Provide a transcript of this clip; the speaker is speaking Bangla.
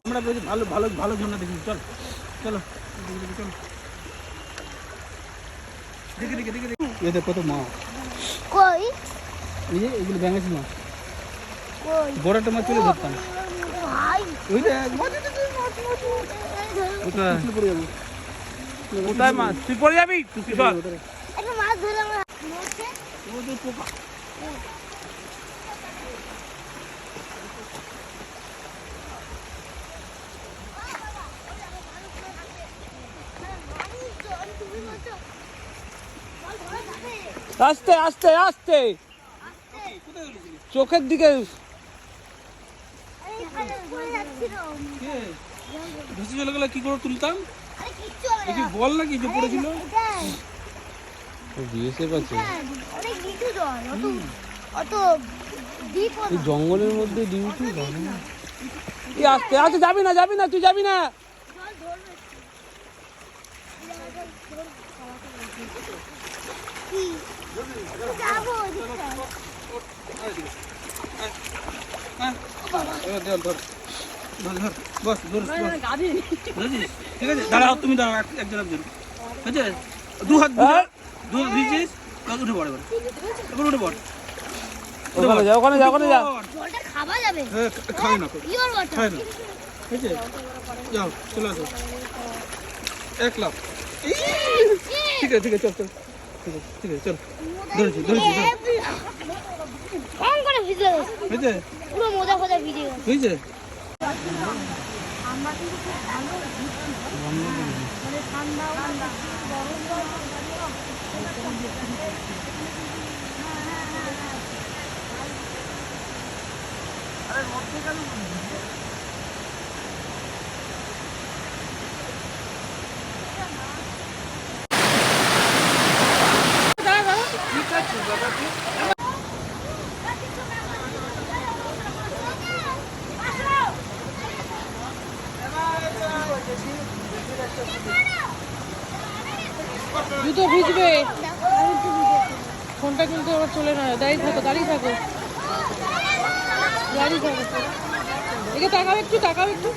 আমরা বলছি ভালো ভালো ভালো ঝর্ণা দেখি, চল চলো চলো দেখে দেখে দেখে দেখে এদের কত মাছ কই, এই যে এগুলো ব্যাঙাচি মাছ, কই বড়টা মাছ তুলে ধরতাম। ভাই ওইটা কোথায় মাছ, তুই পড়ে যাবি, তুই চল একটা মাছ ধরে আমরা মরছে। ওদের পোকা। আস্তে আস্তে আস্তে চোখের দিকে ভেসে চলে গেলে কি করে তুলতাম, দেখি বল নাকি যে পড়েছিল জঙ্গলের মধ্যে ডিউটি। আস্তে আস্তে যাবি না যাবি না তুই যাবি না। ঠিক আছে দাঁড়াও, তুমি দাঁড়াও একজন একজন, ঠিক আছে দু হাত ভিজিস উঠে পড়ে এবার উঠে পড়, ওখানে যাও ওখানে যাও ওখানে যাও, জলটা খাওয়া যাবে, খাই না পিওর ওয়াটার, খাই না, ঠিক আছে যাও চলে আসো, 1 লাখ। ঠিক আছে ঠিক আছে চল চল, ঠিক আছে ঠিক আছে চল, ধরেছি ধরেছি কম করে ভিজে বুঝছে পুরো মজা মজা ভিজে বুঝছে। আমরা কিন্তু খুব ভালো মানে ঠান্ডা ঠান্ডা জুতো ভিজবে, ফোনটা কিন্তু আবার চলে না, দাঁড়িয়ে থাকো দাঁড়িয়ে থাকো দাঁড়িয়ে থাকো, এদিকে তাকাও একটু তাকাও একটু।